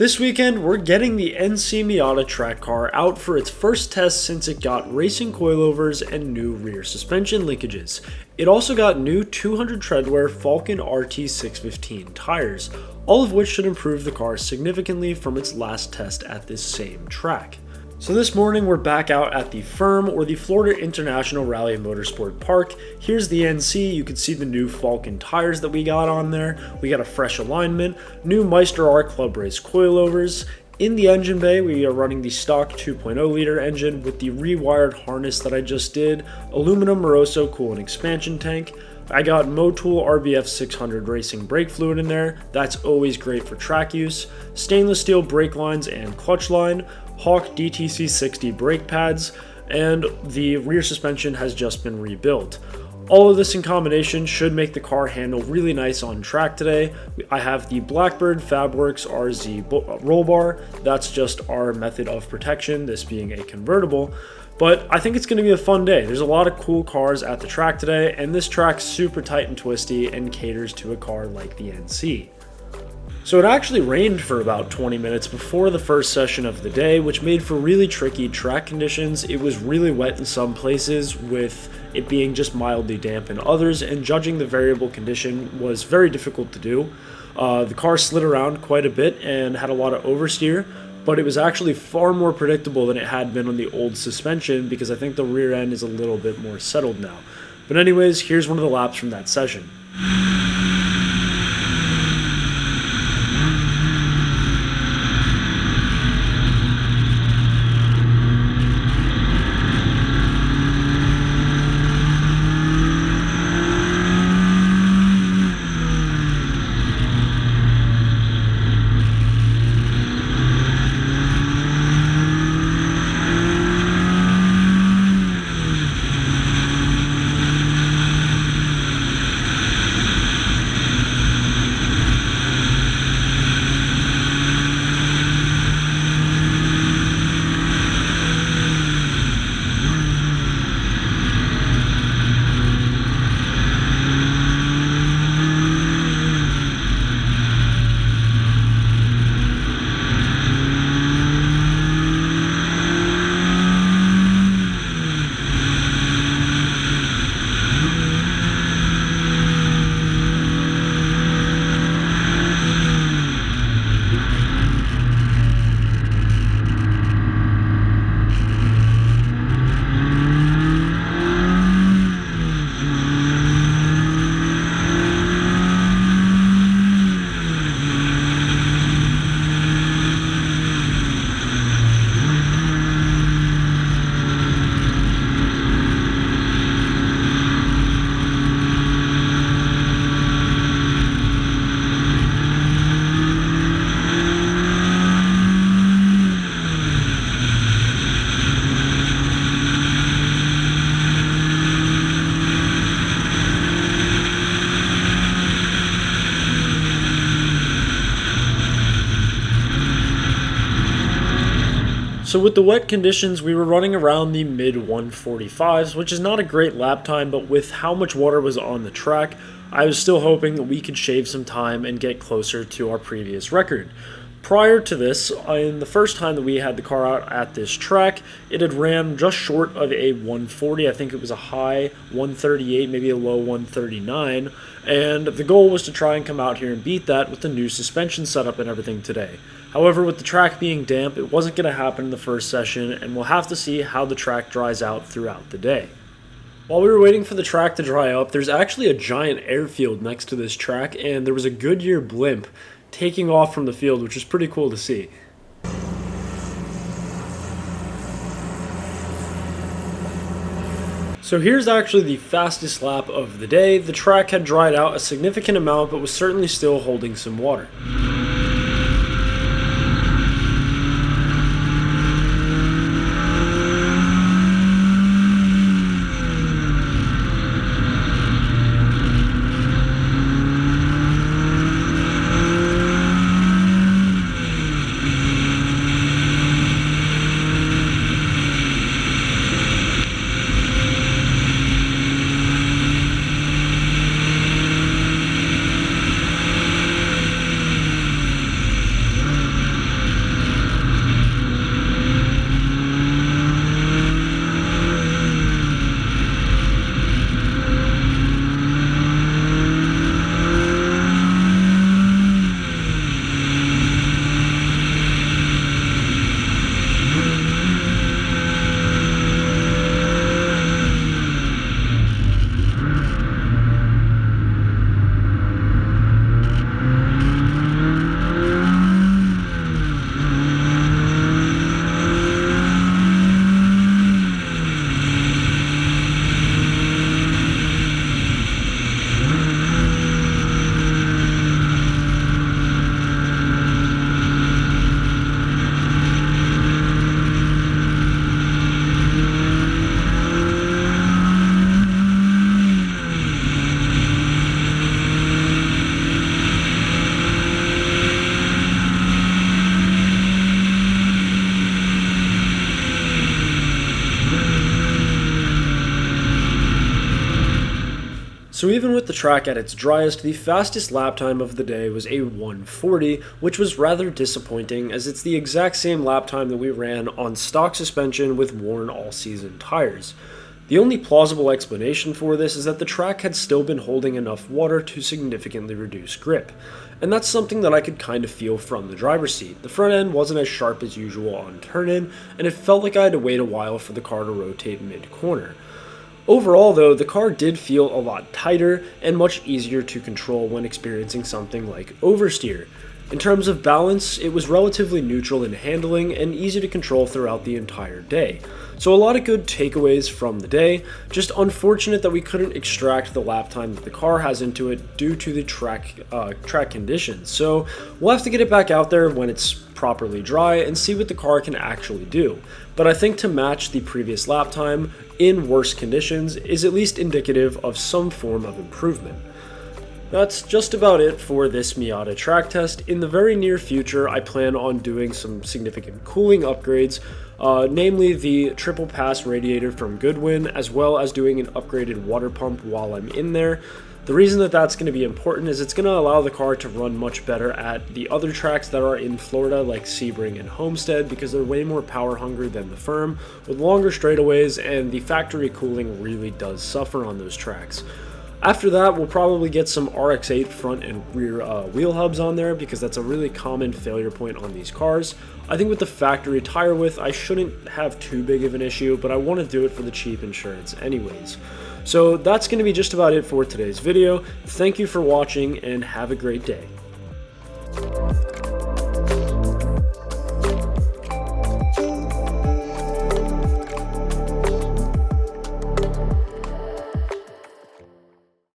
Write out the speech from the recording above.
This weekend, we're getting the NC Miata Track car out for its first test since it got racing coilovers and new rear suspension linkages. It also got new 200 treadwear Falken RT615 tires, all of which should improve the car significantly from its last test at this same track. So this morning we're back out at the Firm, or the Florida International Rally and Motorsport Park. Here's the NC. You can see the new Falken tires that we got on there. We got a fresh alignment, new Meister R Clubrace coilovers. In the engine bay, we are running the stock 2.0 liter engine with the rewired harness that I just did, aluminum Moroso coolant expansion tank. I got Motul RBF 600 racing brake fluid in there. That's always great for track use. Stainless steel brake lines and clutch line. Hawk DTC 60 brake pads, and the rear suspension has just been rebuilt. All of this in combination should make the car handle really nice on track today. I have the Blackbird Fabworks RZ roll bar. That's just our method of protection, this being a convertible. But I think it's going to be a fun day. There's a lot of cool cars at the track today, and this track's super tight and twisty and caters to a car like the NC. So it actually rained for about 20 minutes before the first session of the day, which made for really tricky track conditions. It was really wet in some places, with it being just mildly damp in others, and judging the variable condition was very difficult to do. The car slid around quite a bit and had a lot of oversteer, but it was actually far more predictable than it had been on the old suspension, because I think the rear end is a little bit more settled now. But anyways, here's one of the laps from that session. So with the wet conditions, we were running around the mid 145s, which is not a great lap time, but with how much water was on the track, I was still hoping that we could shave some time and get closer to our previous record. Prior to this, in the first time that we had the car out at this track, it had ran just short of a 140. I think it was a high 138, maybe a low 139, and the goal was to try and come out here and beat that with the new suspension setup and everything today. However, with the track being damp, it wasn't going to happen in the first session, and we'll have to see how the track dries out throughout the day. While we were waiting for the track to dry up, there's actually a giant airfield next to this track, and there was a Goodyear blimp taking off from the field, which is pretty cool to see. So here's actually the fastest lap of the day. The track had dried out a significant amount, but was certainly still holding some water. So even with the track at its driest, the fastest lap time of the day was a 1:40, which was rather disappointing as it's the exact same lap time that we ran on stock suspension with worn all-season tires. The only plausible explanation for this is that the track had still been holding enough water to significantly reduce grip. And that's something that I could kind of feel from the driver's seat. The front end wasn't as sharp as usual on turn-in, and it felt like I had to wait a while for the car to rotate mid-corner. Overall though, the car did feel a lot tighter and much easier to control when experiencing something like oversteer. In terms of balance, it was relatively neutral in handling and easy to control throughout the entire day. So a lot of good takeaways from the day, just unfortunate that we couldn't extract the lap time that the car has into it due to the track conditions. So we'll have to get it back out there when it's properly dry and see what the car can actually do. But I think to match the previous lap time in worse conditions is at least indicative of some form of improvement. That's just about it for this Miata track test. In the very near future, I plan on doing some significant cooling upgrades, namely the triple pass radiator from Goodwin, as well as doing an upgraded water pump while I'm in there. The reason that that's going to be important is it's going to allow the car to run much better at the other tracks that are in Florida, like Sebring and Homestead, because they're way more power hungry than the firm, with longer straightaways, and the factory cooling really does suffer on those tracks. After that, we'll probably get some RX-8 front and rear wheel hubs on there because that's a really common failure point on these cars. I think with the factory tire width, I shouldn't have too big of an issue, but I want to do it for the cheap insurance anyways. So that's going to be just about it for today's video. Thank you for watching and have a great day.